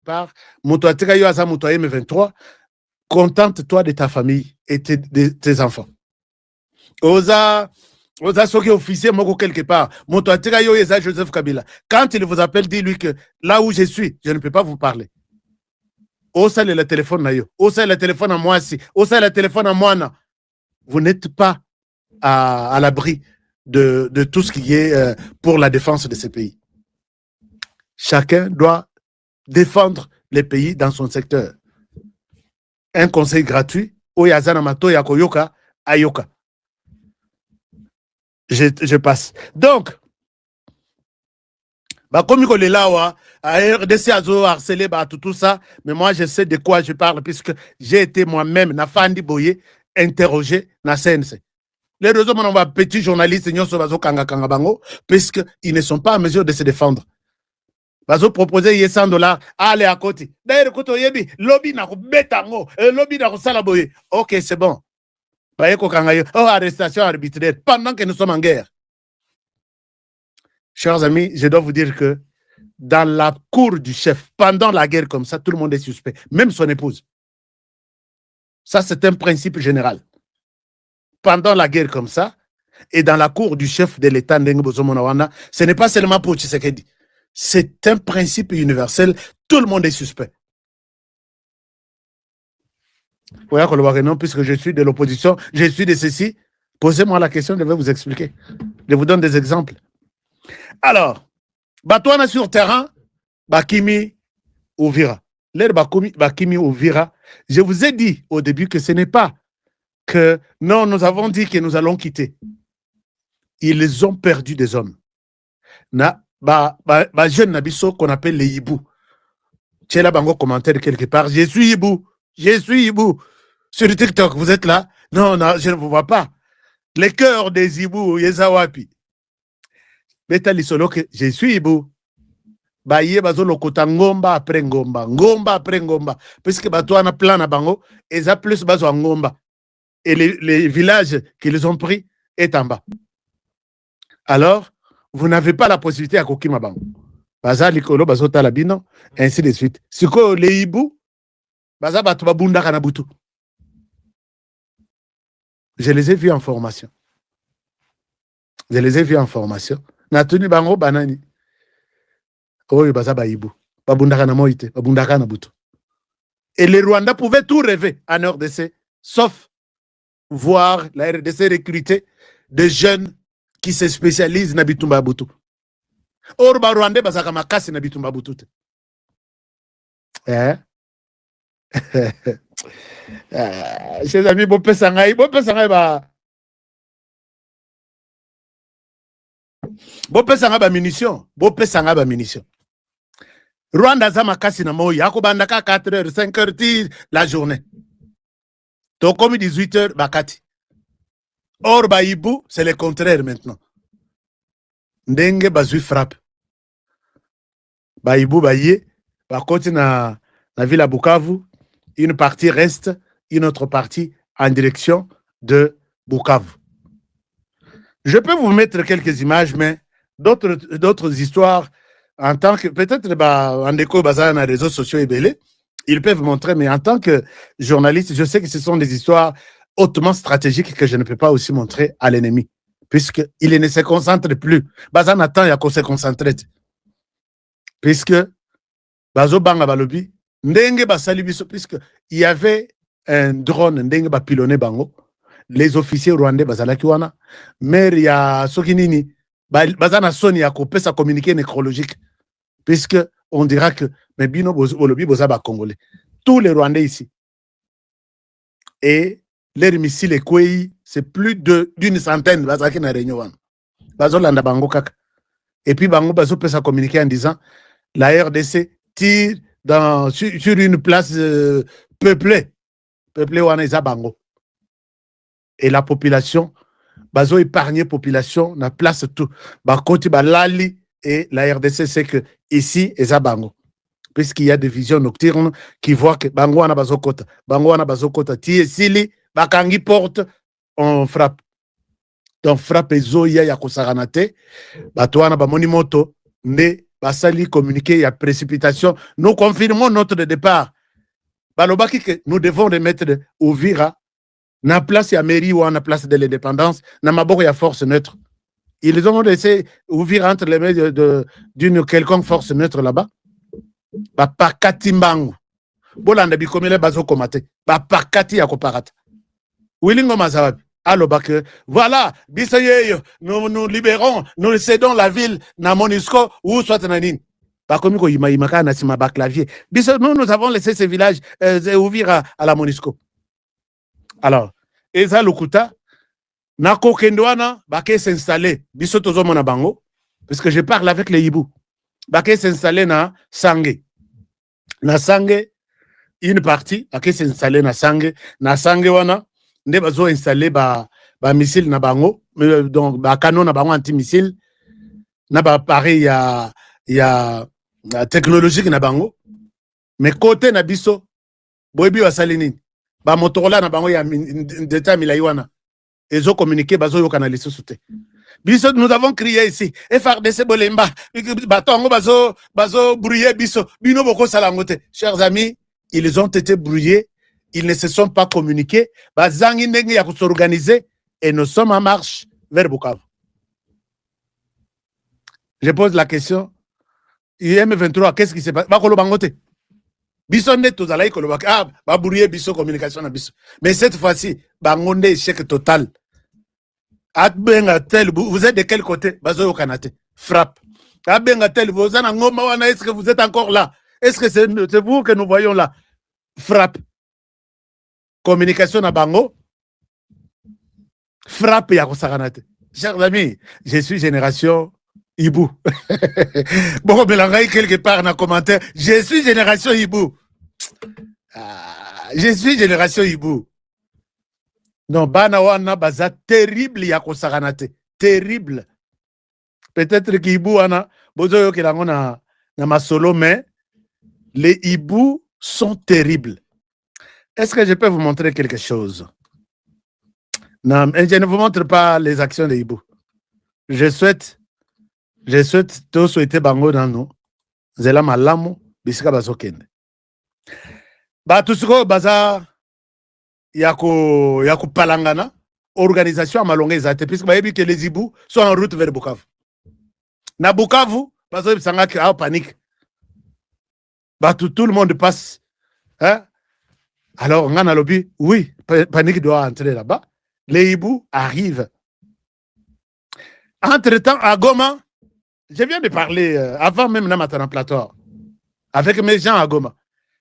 part, moto atika yo aza moto M23, contente-toi de ta famille et de tes enfants. Oza soki officier moko quelque part, moto atika yo eza Joseph Kabila. Quand il vous appelle, dis-lui que là où je suis, je ne peux pas vous parler. Osa le téléphone na yo, osa le téléphone à moi si, osa le téléphone à moi na. Vous n'êtes pas à l'abri de tout ce qui est pour la défense de ces pays. Chacun doit défendre les pays dans son secteur. Un conseil gratuit, Oyazana Mato Yakoyoka, Ayoka. Je passe. Donc, comme il là, RDC Azo harcelé, tout ça, mais moi je sais de quoi je parle, puisque j'ai été moi-même, Nafandi Boye, interrogé na CNC. Les réseaux, on va petits journalistes, puisqu'ils ne sont pas en mesure de se défendre. Bazo proposer $100, allez à côté. D'ailleurs, côté yebi, lobby na betango, lobby na salaboye. Ok, c'est bon. Oh, arrestation arbitraire, pendant que nous sommes en guerre. Chers amis, je dois vous dire que dans la cour du chef, pendant la guerre comme ça, tout le monde est suspect, même son épouse. Ça, c'est un principe général. Pendant la guerre comme ça, et dans la cour du chef de l'État, ce n'est pas seulement pour Tshisekedi. C'est un principe universel. Tout le monde est suspect. Non, puisque je suis de l'opposition, je suis de ceci. Posez-moi la question, je vais vous expliquer. Je vous donne des exemples. Alors, Batouana sur terrain, Bakimi Ouvira. L'air Bakimi Ouvira, je vous ai dit au début que ce n'est pas que non, nous avons dit que nous allons quitter. Ils ont perdu des hommes. Jeune Nabiso qu'on appelle les hibou. Tu es là, bango commentaire quelque part. Je suis hibou. Je suis hibou. Sur TikTok, vous êtes là? Non, non, je ne vous vois pas. Les cœurs des hibou, Yezawapi. Beta lisolo que je suis hibou. Baye bazo lokota ngomba après ngomba. Ngomba après ngomba. Puisque batouana plan na bango, et ça plus bazo ngomba. Et les villages qu'ils ont pris est en bas. Alors, vous n'avez pas la possibilité à Kokima Bango. Baza likolo bazo talabino, ainsi de suite. Siko les hibou, baza batuba bunda kanabutu. Je les ai vus en formation. Je les ai vus en formation. Natuni bango banani. Oyo baza ba hibou. Babunda kana moite, babunda kana butu. Et les Rwandais pouvaient tout rêver en RDC, sauf voir la RDC recruter des jeunes qui se spécialisent dans Bitumba Butu. Or, ba Rwandais bazaka makasi na Bitumba Butu. Chers amis, bon pesangai ba munition, bon pesanga ba munition. Rwanda za makasi na moyi, akobandaka 4h, 5h la journée. Donc comme 18h bakati. Or Baïbou, c'est le contraire maintenant. Ndenge bazui frappe. Baïbou baye, bakoti na ville à Bukavu, une partie reste, une autre partie en direction de Bukavu. Je peux vous mettre quelques images, mais d'autres histoires, en tant que, peut-être, en déco, dans les réseaux sociaux et ils peuvent montrer, mais en tant que journaliste, je sais que ce sont des histoires hautement stratégiques que je ne peux pas aussi montrer à l'ennemi, puisqu'il ne se concentre plus. Bazan attend, il y a qu'on se concentre. Puisque, Bazo Banga Balobi, Ndenge Basalibiso, puisqu'il y avait un drone, Ndenge Bapilone Bango, les officiers rwandais Bazalakiwana, mais il y a Sokinini, Bazana Soni a coupé sa communiqué nécrologique, puisque on dira que mais Bino Bolobi Bozaba Congolais. Tous les Rwandais ici. Et les missiles et Kwei, c'est plus d'une centaine Bazaki na Réunion. Bazolanda Bango Kaka. Et puis Bango Bazo peut sa communiquer en disant la RDC tire sur une place peuplée. Peuplée Waneza Bango. Et la population, Bazo épargné population, na place tout. Bakoti Balali et la RDC c'est que ici, Eza Bango. Puisqu'il y a des visions nocturnes qui voient que Bango wana bazokota, Bango wana bazokota, tie sili, bakangi porte, on frappe. Donc frappe ezoya ya kosaranate, batouana ba monimoto, ne basali communiqué, il y a précipitation. Nous confirmons notre départ. Balobaki que nous devons remettre Uvira na place ya mairie ou na place de l'indépendance, na maboko ya force neutre. Ils ont laissé Uvira entre les mains d'une quelconque force neutre là-bas. Ba pakati mbangu. Bolanda bikomele bazo komate. Ba pakati ya koparata. Wilingo mazawabi. Alors, voilà, nous libérons, nous cédons la ville na MONUSCO ou soit nanin. Nous avons laissé ces villages ouvrir à la MONUSCO. Alors, Eza Lukuta, Nako Kendouana, Baké s'installer, biso tozo mona bango, parce que je parle avec les Hibou. Baké s'installer na Sangé. Na Sangé, une partie, Baké s'installer na Sangé wana, nde bazo installer ba missile na bango, donc ba canon na bango anti-missile, na ba pareil ya technologique na bango, mais côté na biso boyebi wasali nini ba motorola na bango ya d'état milaiwana ezo communiquer bazo yo kana lisusu te biso. Nous avons crié ici FRDC bolemba batongo bazo brouiller biso bino boko salangote. Chers amis, ils ont été brouillés, ils ne se sont pas communiqués, bazangi ndenge ya s'organiser, et nous sommes en marche vers Bukavu. Je pose la question, IM23, qu'est-ce qui s'est passé? Bakolo bangote. Bisonde tozalaï kolobak, ba brouiller biso communication na biso. Mais cette fois-ci, bangonde échec total. Adbenga tel, vous êtes de quel côté? Bazo kanate. Frappe. Adbenga tel, vous êtes en ngoma wana, est-ce que vous êtes encore là? Est-ce que c'est vous que nous voyons là? Frappe. Communication na bango. Frappe ya kosakanate. Chers amis, je suis génération Hibou. Bon, Belangaï, quelque part dans le commentaire, je suis génération Hibou. Je suis génération Hibou. Non, Banawana baza terrible ya kosakanate. Terrible. Peut-être que Hibou ana bozo yo kelango na masolo, mais les Hibou sont terribles. Est-ce que je peux vous montrer quelque chose? Non, je ne vous montre pas les actions des Hibou. Je souhaite tout souhaiter bango dans nous. Zela malamu bisika bazokende. Ba tusuko baza yako palangana organisation amalonga ezate puisque bayebi que les Hibou sont en route vers Bukavu. Na Bukavu bazo bisanga ki panique. Ba tout le monde passe. Hein? Alors ngana lobi, oui, panique doit entrer là-bas. Les Hibou arrivent. Entre-temps, à Goma, je viens de parler avant même Namatana Plateau, avec mes gens à Goma.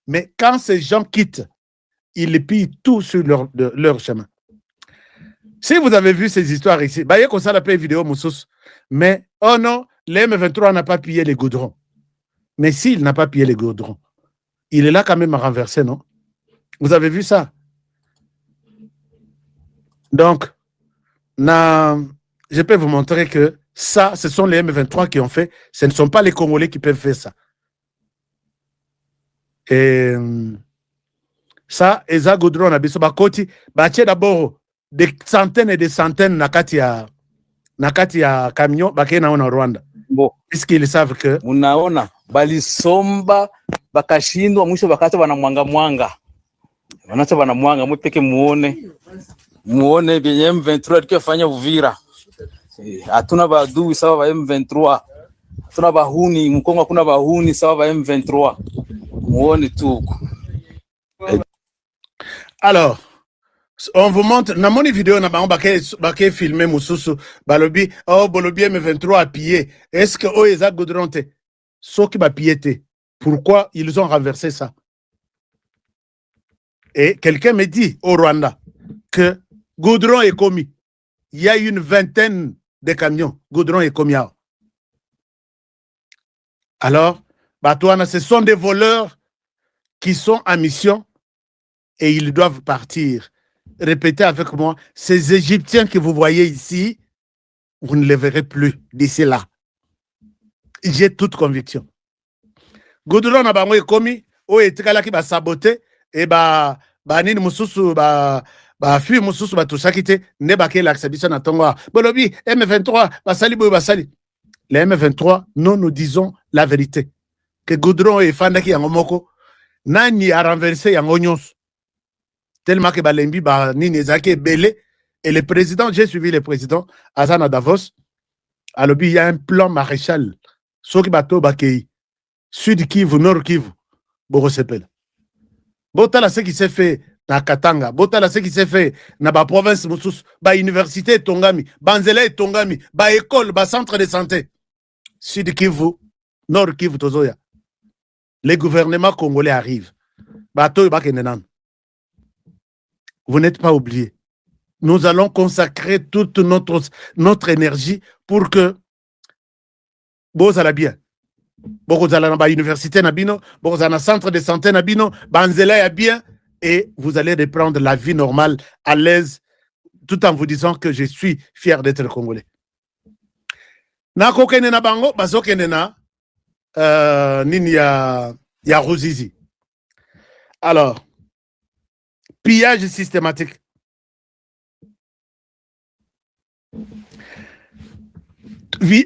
Mais quand ces gens quittent, ils pillent tout sur leur chemin. Si vous avez vu ces histoires ici, bah, il y a comme ça la vidéo, Moussous. Mais, oh non, l'M23 n'a pas pillé les goudrons. Mais s'il n'a pas pillé les goudrons, il est là quand même à renverser, non? Vous avez vu ça? Donc, je peux vous montrer que ça, ce sont les M23 qui ont fait. Ce ne sont pas les Congolais qui peuvent faire ça. Et ça, Eza Goudron a biso bakoti, batie d'abord des centaines et des centaines nakati ya camion bakena on Rwanda. Bon, puisqu'ils savent que unaona balisomba bakashindwa mwisho bakata mwanga. Wanacha mwanga mpeke muone benye M23 alikofanya Uvira. Hatuna badui sawa ba M23. Hatuna bahuni, Mkongo hakuna bahuni sawa ba M23. Muone tu. Alors, on vous montre, dans mon vidéo, on a filmé Moussoussou, Balobi, oh, Bolobi M23 a pillé. Est-ce que Oeza Goudron te? Ceux qui m'a pillé te. Pourquoi ils ont renversé ça? Et quelqu'un me dit au Rwanda que Goudron est commis. Il y a une vingtaine de camions. Goudron est commis. Alors, Batouana, ce sont des voleurs qui sont en mission et ils doivent partir. Répétez avec moi, ces Égyptiens que vous voyez ici, vous ne les verrez plus d'ici là. J'ai toute conviction. Goudron n'a pas commis, ou est qui va saboter, et nini mususu fui mususu batushakite ne baké l'accession na tongo. Bolobi M23 basali. Les M23, nous disons la vérité. Que Goudron et Fandaki Yangomoko, Nani a renversé Yangonyos. Tellement que Balembi, Nini Zaki Belé, et le président, j'ai suivi le président, Azana Davos, à l'objet, il y a un plan maréchal. Soki Bato Bakei, Sud Kivu, Nord Kivu, Borosepel. Botala ce qui s'est fait na Katanga, Botala ce qui s'est fait na ba province Moussous, ba université Tongami, Banzela Tongami, ba école, ba centre de santé. Sud Kivu, Nord Kivu, Tozoya. Les gouvernements congolais arrivent. Bato Bakenenan. Vous n'êtes pas oubliés. Nous allons consacrer toute notre énergie pour que Bozala bien. Bozala na ba université nabino, Bozala na centre de santé nabino, Banzela ya bien, et vous allez reprendre la vie normale, à l'aise, tout en vous disant que je suis fier d'être congolais. Na kokene na bango, bazokene na nini ya Ruzizi. Alors, pillage systématique.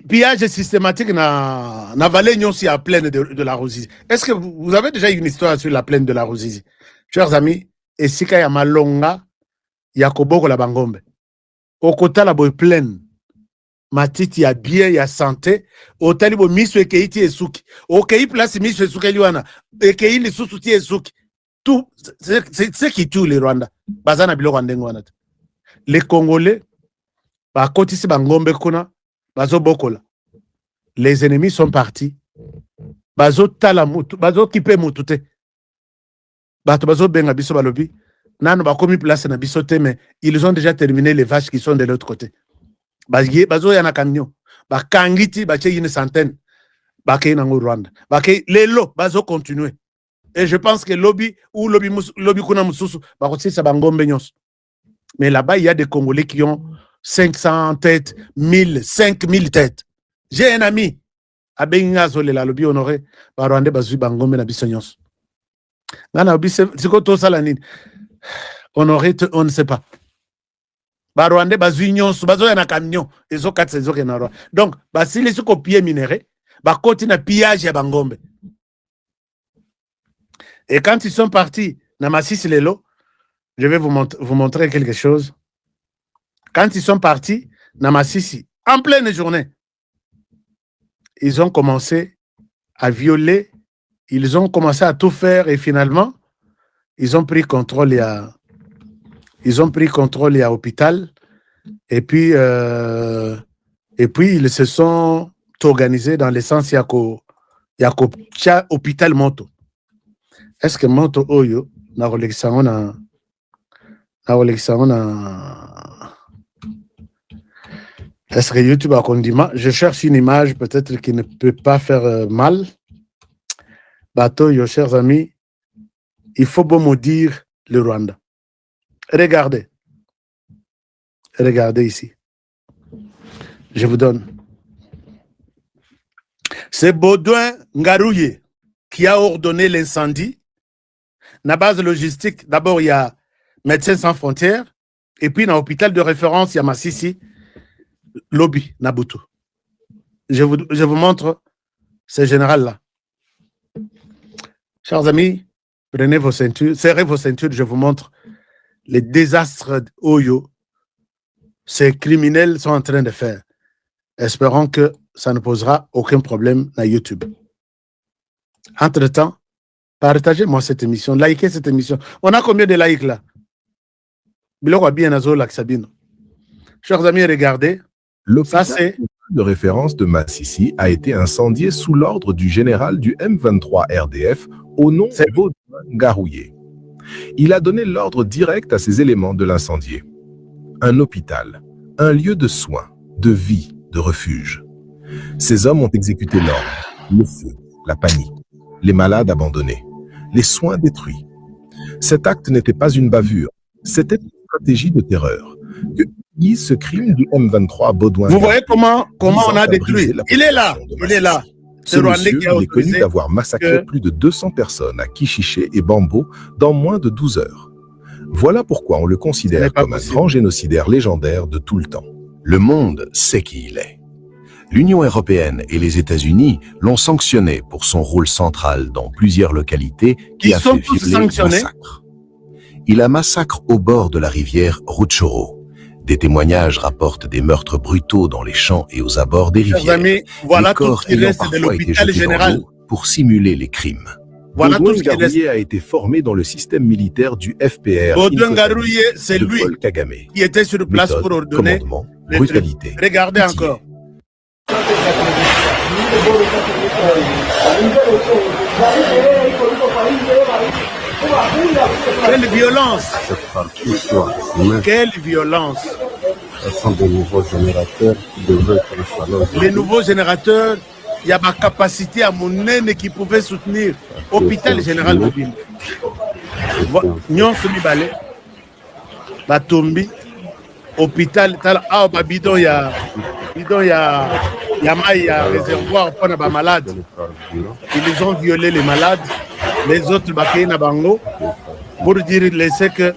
Pillage systématique na vallée Nyonsi à plaine de la Ruzizi. Est-ce que vous avez déjà une histoire sur la plaine de la Ruzizi? Chers amis, et sika ya malonga ya koboko la bangombe. Okota la boy plaine. Matiti ya bien ya santé. Otali bo miso ekeiti esuki. Okei place miso esuki liwana. Ekei li susuti esuki. Tout, c'est qui tue les Rwanda. Bazana bilo Rwanda. Les Congolais, ba kotisi bangombe kuna, bazo bokola. Les ennemis sont partis. Bazo tala mutu, bazo kipe mutute. Bato bazo benga biso balobi. Nano ba komi place na biso te, mais ils ont déjà terminé les vaches qui sont de l'autre côté. Bazo yana camion. Ba kangiti, ba une centaine. Ba kei nango Rwanda. Ba kei lelo, bazo continuer. Et je pense que lobby kuna mususu, ça bangombe nyos. Mais là-bas, il y a des Congolais qui ont 500 têtes, 1000, 5000 têtes. J'ai un ami, à Bengazo, le lobby honoré, Barwande Bazu Bangombe na biso nyos. Nana obi c'est quoi tout ça la nini? Honoré, on ne sait pas. Barwande Bazu nyos, bazo yana camion, ezo 4 saisons qui n'aura. Donc, si les copier minéré, bakoti na pillage ya Bangombe. Et quand ils sont partis, Namassis Lelo, je vais vous montrer quelque chose. Quand ils sont partis, Namassis, en pleine journée, ils ont commencé à violer, ils ont commencé à tout faire et finalement, ils ont pris contrôle à l'hôpital et puis ils se sont organisés dans le sens Yako hôpital Moto. Est-ce que Moto Oyo na relexango na est-ce que YouTube a condiment? Je cherche une image peut-être qui ne peut pas faire mal. Bateau, yo, chers amis, il faut beau maudire le Rwanda. Regardez ici. Je vous donne. C'est Baudouin Ngarouye qui a ordonné l'incendie. Na base logistique, d'abord, il y a Médecins Sans Frontières, et puis dans l'hôpital de référence, il y a Massissi, Lobby, Nabutu. Je vous montre ce général-là. Chers amis, prenez vos ceintures, serrez vos ceintures, je vous montre les désastres Oyo, ces criminels sont en train de faire. Espérons que ça ne posera aucun problème à YouTube. Entre-temps, partagez-moi cette émission, likez cette émission. On a combien de likes là? Chers amis, regardez. L'hôpital de référence de Massissi a été incendié sous l'ordre du général du M23 RDF au nom de Baudouin Ngarouye. Il a donné l'ordre direct à ses éléments de l'incendier. Un hôpital, un lieu de soins, de vie, de refuge. Ces hommes ont exécuté l'ordre, le feu, la panique, les malades abandonnés, les soins détruits. Cet acte n'était pas une bavure, c'était une stratégie de terreur. Que ce crime du M23 Baudouin. Vous voyez comment on a détruit. Il est là. Ce monsieur, il est connu d'avoir massacré plus de 200 personnes à Kishiché et Bambo dans moins de 12 heures. Voilà pourquoi on le considère comme un grand génocidaire légendaire de tout le temps. Le monde sait qui il est. L'Union européenne et les États-Unis l'ont sanctionné pour son rôle central dans plusieurs localités qui Ils a sont fait tous violer sanctionnés. massacre. Il a massacre au bord de la rivière Rutshuru. Des témoignages rapportent des meurtres brutaux dans les champs et aux abords des Chers rivières. amis, voilà les tout corps ce qui ayant reste de parfois été l'hôpital jetés dans général. l'eau pour simuler les crimes. Voilà tout Baudouin ce qui reste. Garouillet a été formé dans le système militaire du FPR Baudouin Inkothabi Garouillet, c'est de lui Paul Kagame. qui était sur place Méthode, pour ordonner commandement, les trucs. brutalité. Regardez pitié. encore. Quelle violence! Cette partie soit humaine. Quelle violence! Ce sont des nouveaux générateurs qui devraient être installés. Les nouveaux générateurs, il y a ma capacité à mon aine qui pouvait soutenir hôpital général mobile. Nyon Sumibale, Batombi, hôpital, bidon ya réservoir pour les malades. Ils ont violé les malades, les autres bakay na bango pour dire laisser que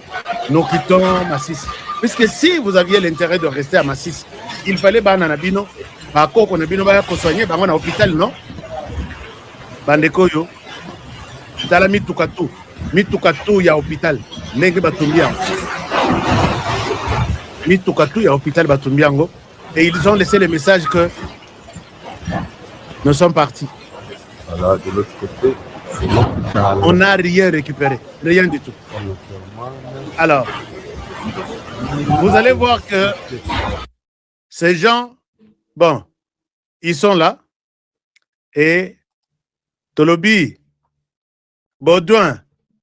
nous quittons Massis. Puisque si vous aviez l'intérêt de rester à Massis, il fallait bananabino, bako konabino ba ko soigner bango na hôpital non. Bandeko yo. Tala mitukatu ya hôpital ndenge batumbia. Mitukatu ya hôpital batumbiango et ils ont laissé le message que nous sommes partis. Voilà, de l'autre côté, c'est l'hôpital. On n'a rien récupéré, rien du tout. Alors, vous allez voir que ces gens, bon, ils sont là et Tolobi, Baudouin,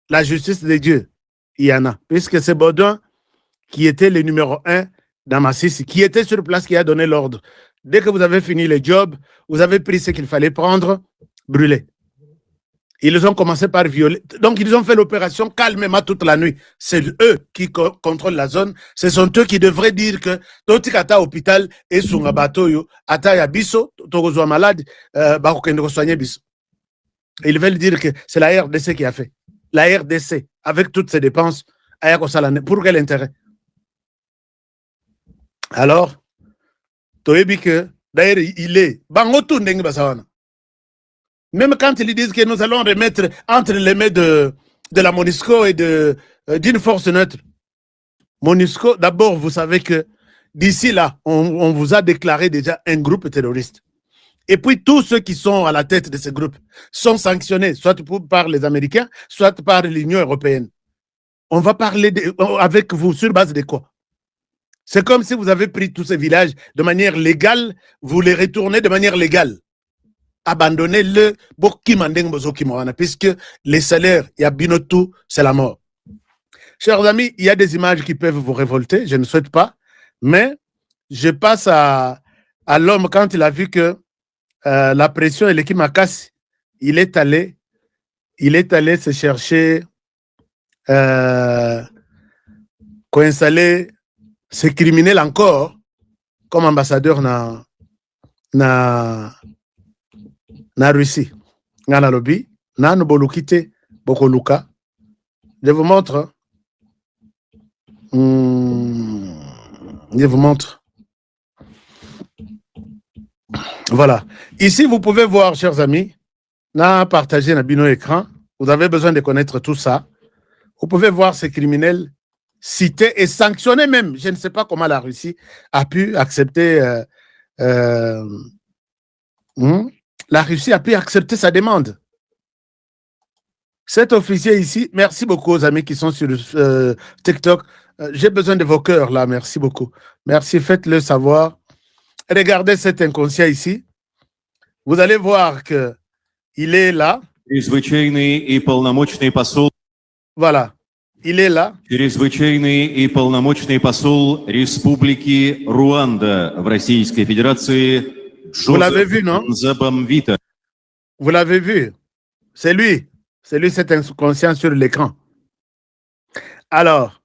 la justice de Dieu, il y en a, puisque c'est Baudouin qui était le numéro 1 dans Massis, qui était sur place, qui a donné l'ordre. Dès que vous avez fini le job, vous avez pris ce qu'il fallait prendre, brûler. Ils ont commencé par violer. Donc, ils ont fait l'opération calmement toute la nuit. C'est eux qui contrôlent la zone. Ce sont eux qui devraient dire que Toti Kata hôpital et Sunga Batoyo, Ata Yabiso, Togozo malade, Bakokendo soigner Biso. Ils veulent dire que c'est la RDC qui a fait. La RDC, avec toutes ses dépenses, pour quel intérêt? Alors, Toyebi que, d'ailleurs, il est. Bangotou Ndengi Basawana. Même quand ils disent que nous allons remettre entre les mains de la MONUSCO et d'une force neutre. MONUSCO, d'abord, vous savez que d'ici là, on vous a déclaré déjà un groupe terroriste. Et puis, tous ceux qui sont à la tête de ce groupe sont sanctionnés, soit par les Américains, soit par l'Union européenne. On va parler avec vous sur base de quoi? C'est comme si vous avez pris tous ces villages de manière légale, vous les retournez de manière légale. Abandonnez-le, puisque les salaires, il y a binotou, c'est la mort. Chers amis, il y a des images qui peuvent vous révolter, je ne souhaite pas, mais je passe à l'homme quand il a vu que la pression et l'équipe Makassi, il est allé se chercher coinstaller ces criminels encore comme ambassadeur na Russie. Ngana lobby, na bolukite bokoluka. Je vous montre. Je vous montre. Voilà. Ici, vous pouvez voir, chers amis, na partager na bino écran. Vous avez besoin de connaître tout ça. Vous pouvez voir ces criminels cités et sanctionnés même. Je ne sais pas comment la Russie a pu accepter. La Russie a pu accepter sa demande. Cet officier ici, merci beaucoup aux amis qui sont sur TikTok. J'ai besoin de vos cœurs là, merci beaucoup. Merci, faites-le savoir. Regardez cet inconscient ici. Vous allez voir que il est là. Чрезвычайный и полномочный посол. Voilà, il est là. Чрезвычайный и полномочный посол Республики Руанда в Российской Федерации Vous l'avez vu, non? Нзабамвита. Vous l'avez vu. C'est lui cet inconscient sur l'écran. Alors,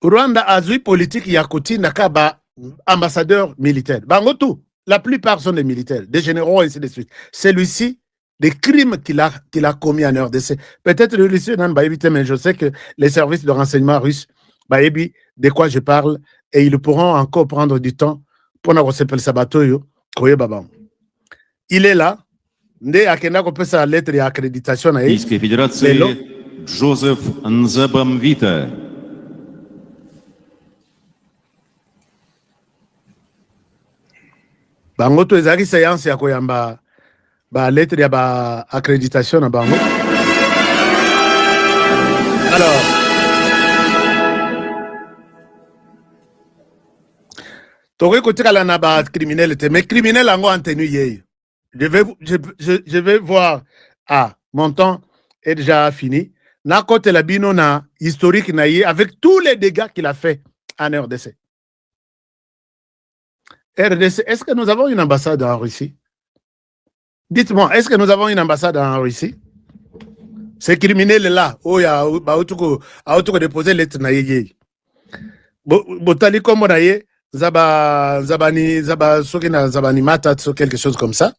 Rwanda a eu politique Yakouti Nakaba, ambassadeur militaire. Bangotu, la plupart sont des militaires, des généraux et ainsi de suite. Celui-ci, des crimes qu'il a commis en RDC. Peut-être le Russie n'a pas évité, mais je sais que les services de renseignement russes, de quoi je parle, et ils pourront encore prendre du temps pour nous recevoir le sabatoyo, koyeba bango. Il est là. Nde akenda kopesa lettre ya accréditation na ye. Российской Федерации Джозеф Нзабамвита. Bango to ezaki séance ya koyamba ba lettre ya ba accréditation na bango. Alors, tokoki kotikala na ba criminel te, mais criminel ango en tenue yeye. Je vais voir. Ah, mon temps est déjà fini. Na kote la bino na historique na ye avec tous les dégâts qu'il a fait en RDC. RDC, est-ce que nous avons une ambassade en Russie? Dites-moi, est-ce que nous avons une ambassade en Russie? Ces criminels-là, oh, ya, ba auto déposer lettre na ye. Botali comme na ye, zabani soki na zabani mata so quelque chose comme ça.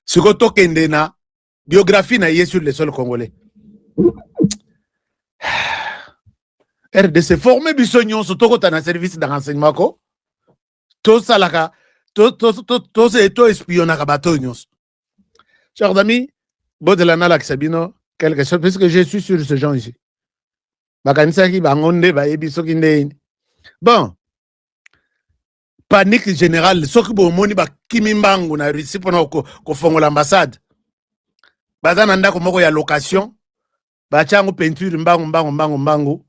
Sikoto kende na biographie na ye sur le sol congolais. RDC formé bisognon surtout dans un service de renseignement ko. Tout ça là, tout c'est tout espionnage bateau nyos. Chers amis, Bodelana Laksabino, quelque chose puisque je suis sur ce genre ici. Bakanisa ki bangonde ba ebiso kinde. Bon. Panique générale, soki bomoni ba kimimbangu na Russie pona ko fongola ambassade. Bazana ndako moko ya location, ba chango peinture mbangu.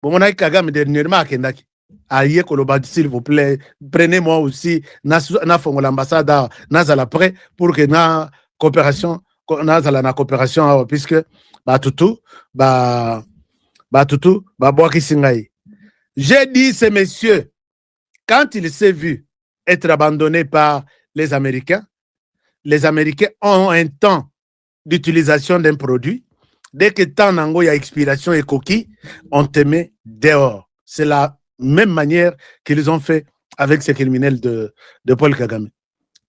Bomona Kagame dernièrement akendaki. Aïe koloba s'il vous plaît, prenez-moi aussi na fongola ambassade nazala prêt pour que na coopération nazala na coopération puisque ba tutu ba boaki singai. J'ai dit ces messieurs, quand il s'est vu être abandonné par les Américains ont un temps d'utilisation d'un produit. Dès que temps nango ya expiration et coquille, on te met dehors. C'est la même manière qu'ils ont fait avec ces criminels de Paul Kagame.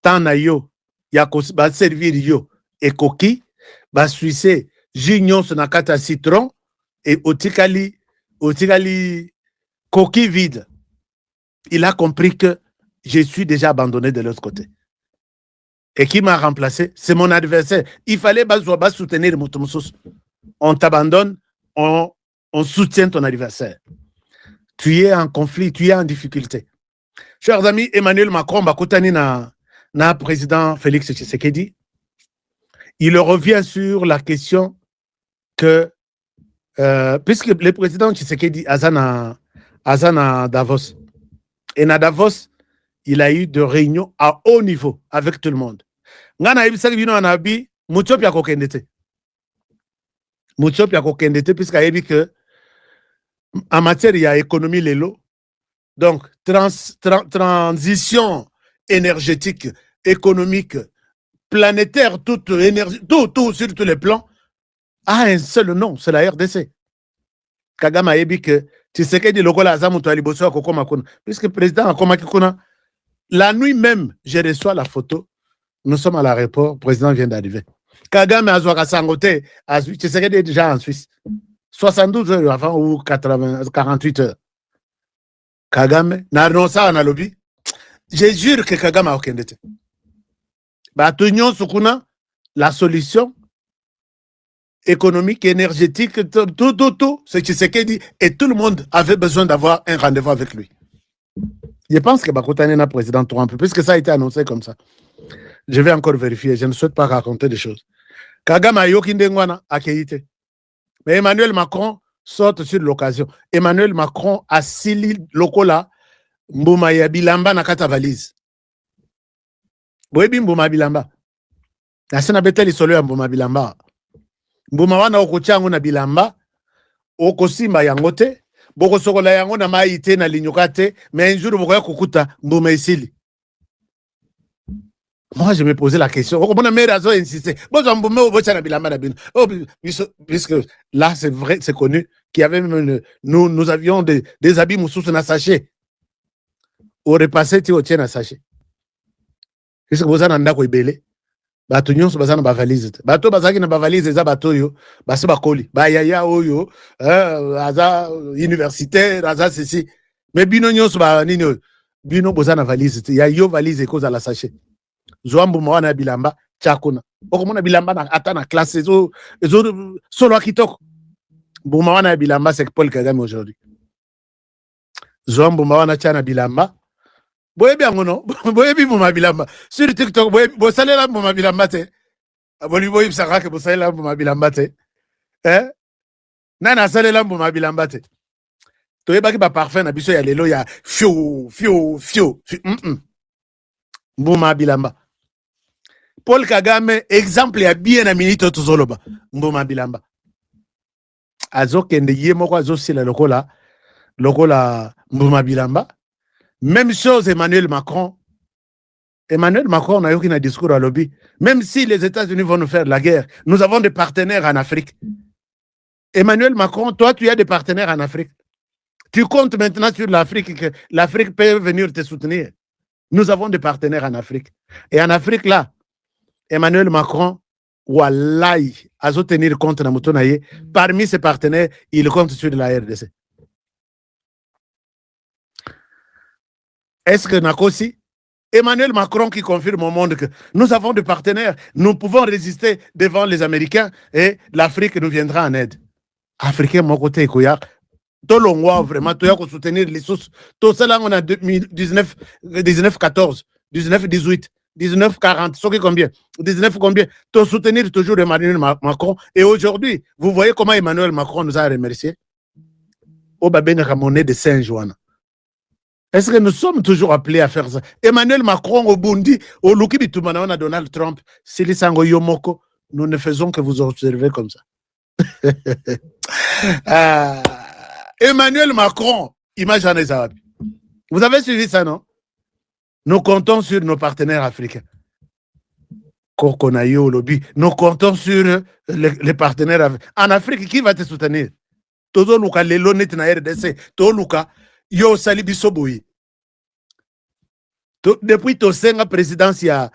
Tant na yo, ya ba servir yo et coquille, ba suisse junion sonakata citron et otikali coquille vide. Il a compris que je suis déjà abandonné de l'autre côté. Et qui m'a remplacé? C'est mon adversaire. Il fallait soutenir Moutoumsous. On t'abandonne, on soutient ton adversaire. Tu es en conflit, tu es en difficulté. Chers amis, Emmanuel Macron, Bakutani na président Félix Tshisekedi, il revient sur la question que, puisque le président Tshisekedi Azana Davos, et à Davos, il a eu des réunions à haut niveau avec tout le monde. Ngana ibisaki bino anabi muchopi akokendete. Muchopi akokendete puisqu'il a dit que en matière il y a économie lelo. Donc transition énergétique, économique, planétaire, toute énergie, tout sur tous les plans a un seul nom, c'est la RDC. Kagame a dit que Tshisekedi lokola azamu to aliboso akokoma kuna puisque président akoma kikuna. La nuit même, je reçois la photo. Nous sommes à l'aéroport, le président vient d'arriver. Kagame a joué à Sangote, Tshisekedi est déjà en Suisse. 72 heures avant ou 48 heures. Kagame, n'a annoncé en lobby. Je jure que Kagame a aucun détail. Batunion Sukuna, la solution économique, énergétique, tout, c'est Tshisekedi et tout le monde avait besoin d'avoir un rendez-vous avec lui. Je pense que Bakotane est président Trump, puisque ça a été annoncé comme ça. Je vais encore vérifier, je ne souhaite pas raconter des choses. Kagame a yokindengwana akeite. Mais Emmanuel Macron saute sur l'occasion. Emmanuel Macron a sili lokola mbuma ya bilamba na kata valise. Boebi mbuma bilamba. Asena beteli solo ya mbuma bilamba. Mbuma wana okochango na bilamba, okosimba yango te. Boko sokola yango na maite na linyoka te, mais un jour boko ya kukuta mbuma isili. Moi je me posais la question. Comment on a insisté? Puisque là c'est vrai, c'est connu qu'il y avait même nous avions des habits moussous na sachet. On repassait ti au tien na sachet. Qu'est-ce que vous avez ndako ibele? Bato nyonso bazana ba valise. Bato bazaki na ba valise za bato yo, basi bakoli. Ba yaya oyo, aza universitaire, aza ceci. Mais bino nyonso ba nini bino bozana valise. Ya yo valise cause à la sachet. Zoambuma wana bilamba chakuna. Okomona bilamba na ata na classe ezo solo kitoko. Mbuma wana bilamba c'est Paul Kagame aujourd'hui. Zoambuma wana chana bilamba. Boyebi angono, boyebi mbuma bilamba. Sur TikTok boyebi bo salela mbuma bilamba te. Aboli boyebi saka ke bo salela mbuma bilamba te. Nana salela mbuma bilamba te. Toyebaki ba parfum na biso ya lelo ya fio. Mbuma bilamba. Paul Kagame exemple ya bien na minute tozoloba mbuma bilamba. Azokende ye moko azosila lokola mbuma bilamba. Même chose Emmanuel Macron. Emmanuel Macron n'a aucun discours à lobby. Même si les États-Unis vont nous faire la guerre, nous avons des partenaires en Afrique. Emmanuel Macron, toi tu as des partenaires en Afrique. Tu comptes maintenant sur l'Afrique, que l'Afrique peut venir te soutenir. Nous avons des partenaires en Afrique. Et en Afrique, là, Emmanuel Macron, wallahi, a tenir compte de Moutonaye. Parmi ses partenaires, il compte sur la RDC. Est-ce que Nakosi, Emmanuel Macron qui confirme au monde que nous avons des partenaires, nous pouvons résister devant les Américains et l'Afrique nous viendra en aide. Africain, mon côté, Tolongwa, vraiment, tu as soutenir les sources. Tout cela, on a 19-14, 19-18, 19-40, ce qui combien 19 combien? Tu soutenir toujours Emmanuel Macron. Et aujourd'hui, vous voyez comment Emmanuel Macron nous a remerciés. Au Babé Ramoné de Saint-Joanne. Est-ce que nous sommes toujours appelés à faire ça? Emmanuel Macron au Burundi, au Lukibitumana, on a Donald Trump, Sili Sango Yomoko, nous ne faisons que vous observer comme ça. Emmanuel Macron, image en Ezawabi. Vous avez suivi ça, non? Nous comptons sur nos partenaires africains. Kokonayo, lobby. Nous comptons sur les partenaires en Afrique. Qui va te soutenir? Todo Luka, les lonettes na RDC, Todo Luka. Yo sali bisoboyi. Depuis to senga présidence ya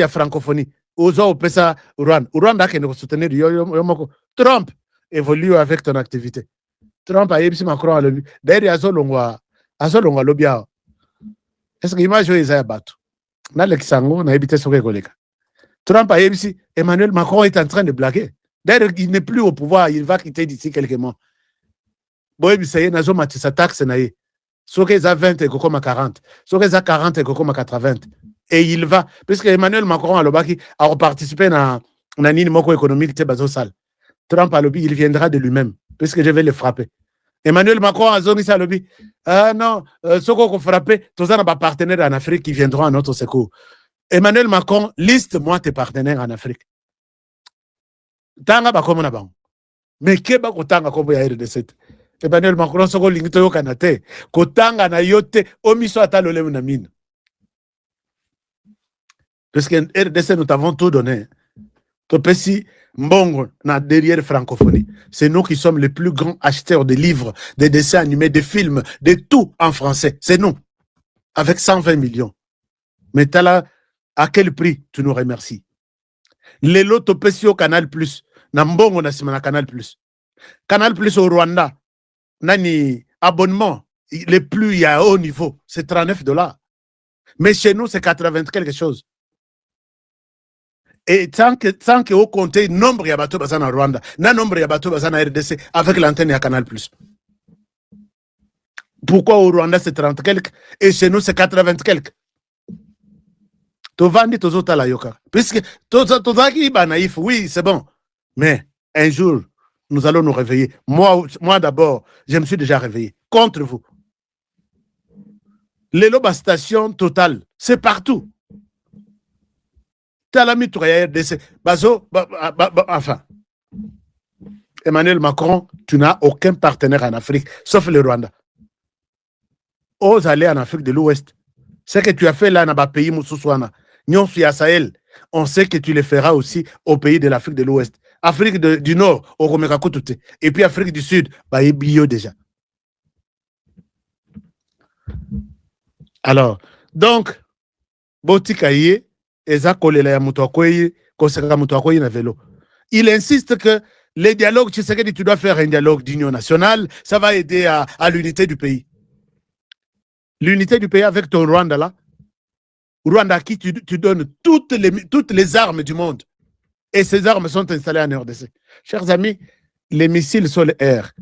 francophonie. Ozo opesa Rwanda qui nous soutenir yo Trump évolue avec ton activité. Trump a yebisi Macron à lobby. D'ailleurs azolongwa lobby. Est-ce que image yo ya bato? Na lekisango na yebite soke koleka. Trump a yebisi Emmanuel Macron est en train de blaguer. D'ailleurs il n'est plus au pouvoir, il va quitter d'ici quelques mois. Boyebi saye nazo matisa taxe na ye. Soke za 20 et kokoma 40. Soke za 40 et kokoma 80. Et il va puisque Emmanuel Macron a lobaki a reparticipé na nini moko économique te bazo sal. Trump a lobby, il viendra de lui-même puisque je vais le frapper. Emmanuel Macron a zongi sa lobby. Ah non, soko ko frapper, tous na ba partenaires en Afrique qui viendront à notre secours. Emmanuel Macron, liste-moi tes partenaires en Afrique. Tanga ba komo na bango. Mais keba ko tanga kobo ya RDC. Emmanuel Macron soko lingito yo kanate kotanga na yote omiso atalole na mine. Parce que RDC nous t'avons tout donné. Topesi mbongo na derrière francophonie, c'est nous qui sommes les plus grands acheteurs de livres, de dessins animés, de films, de tout en français. C'est nous avec 120 millions. Mais tala à quel prix tu nous remercies? Lelo topesi au Canal Plus, na mbongo na sima na Canal Plus. Canal Plus au Rwanda. Nani, abonnement, le plus il y a haut niveau, c'est $39. Mais chez nous, c'est 80 quelque chose. Et tant que vous comptez nombre de bateaux en Rwanda, nombre de bateaux en RDC avec l'antenne à Canal+. Pourquoi au Rwanda c'est 30 quelque et chez nous c'est 80 quelque? Tovandi tozota la yoka. Puisque tozaki ba naïf, oui, c'est bon. Mais un jour, nous allons nous réveiller. Moi d'abord, je me suis déjà réveillé. Contre vous. Les lobes station totale, c'est partout. Talami Touraya RDC. Bazo, enfin. Emmanuel Macron, tu n'as aucun partenaire en Afrique, sauf le Rwanda. Ose aller en Afrique de l'Ouest. Ce que tu as fait là, dans le pays Moussoussouana, Nyon Suya Sahel, on sait que tu le feras aussi au pays de l'Afrique de l'Ouest. Afrique du Nord, au Romekakoutoute. Et puis Afrique du Sud, bah, il bio déjà. Alors, donc, Botikaye, il insiste que les dialogues, tu sais que tu dois faire un dialogue d'union nationale, ça va aider à l'unité du pays. L'unité du pays avec ton Rwanda là, Rwanda à qui tu donnes toutes les armes du monde. Et ces armes sont installées en RDC. Chers amis, les missiles sol-air,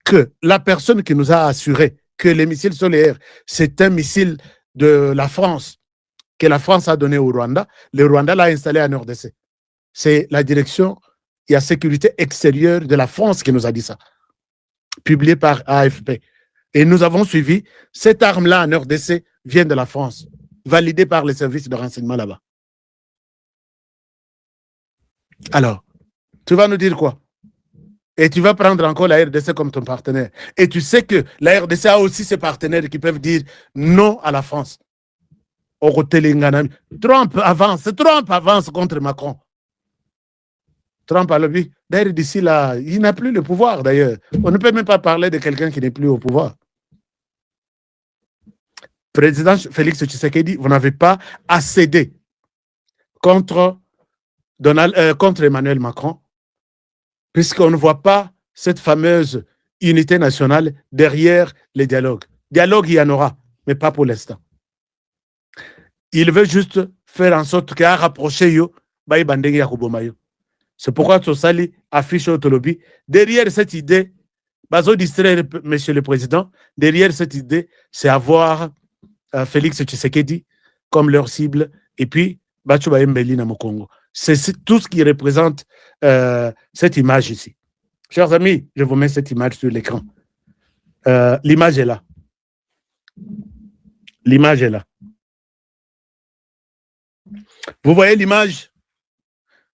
que la personne qui nous a assuré que les missiles sol-air, c'est un missile de la France, que la France a donné au Rwanda, le Rwanda l'a installé en RDC. C'est la direction et la sécurité extérieure de la France qui nous a dit ça, publié par AFP. Et nous avons suivi, cette arme-là en RDC vient de la France, validée par les services de renseignement là-bas. Alors, tu vas nous dire quoi? Et tu vas prendre encore la RDC comme ton partenaire. Et tu sais que la RDC a aussi ses partenaires qui peuvent dire non à la France. Trump avance contre Macron. Trump a lobby. D'ailleurs, d'ici là, il n'a plus le pouvoir, d'ailleurs. On ne peut même pas parler de quelqu'un qui n'est plus au pouvoir. Président Félix Tshisekedi, vous n'avez pas à céder contre Emmanuel Macron, puisqu'on ne voit pas cette fameuse unité nationale derrière les dialogues. Dialogue, il y en aura, mais pas pour l'instant. Il veut juste faire en sorte qu'il y ait rapproché yo, c'est pourquoi Tosali affiche au lobby. Derrière cette idée, bazo distraire Monsieur le Président, derrière cette idée, c'est avoir Félix Tshisekedi comme leur cible, et puis Bachuba Mbeli na Mokongo. C'est tout ce qui représente cette image ici. Chers amis, je vous mets cette image sur l'écran. L'image est là. L'image est là. Vous voyez l'image?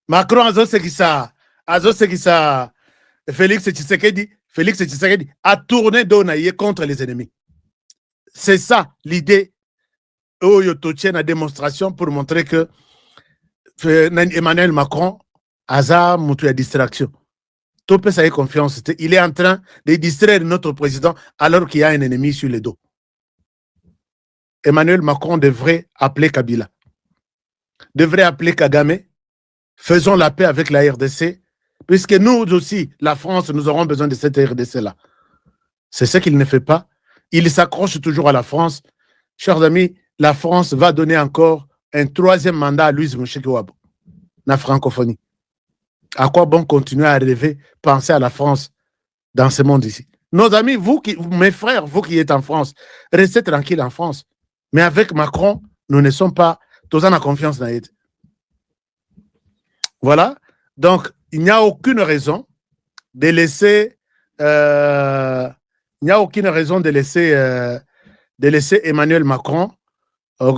Macron a Félix Tshisekedi a tourné Donaye contre les ennemis. C'est ça l'idée. Oyotoche na démonstration pour montrer que Emmanuel Macron a montré distraction. Tout peut s'avoir confiance. Il est en train de distraire notre président alors qu'il y a un ennemi sur le dos. Emmanuel Macron devrait appeler Kabila, devrait appeler Kagame. Faisons la paix avec la RDC, puisque nous aussi, la France, nous aurons besoin de cette RDC-là. C'est ce qu'il ne fait pas. Il s'accroche toujours à la France. Chers amis, la France va donner encore un troisième mandat à Louise Mushikiwabo, la francophonie. À quoi bon continuer à rêver, penser à la France dans ce monde ici? Nos amis, mes frères, vous qui êtes en France, restez tranquilles en France. Mais avec Macron, nous ne sommes pas tous en confiance dans l'aide. Voilà. Donc, il n'y a aucune raison de laisser Emmanuel Macron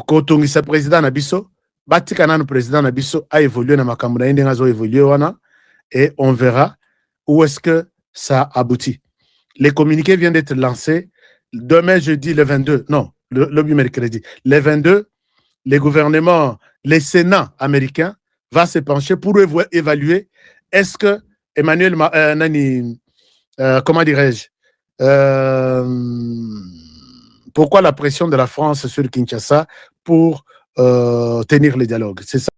kotungisa président Nabiso, batikana no président Nabiso a évolué na makambo na ndenge azo évolué wana, et on verra où est-ce que ça aboutit. Les communiqués viennent d'être lancés demain jeudi le 22, non, le mercredi. Le 22, le gouvernement, le Sénat américain va se pencher pour évaluer est-ce que Emmanuel comment dirais-je, pourquoi la pression de la France sur Kinshasa pour tenir les dialogues. C'est ça.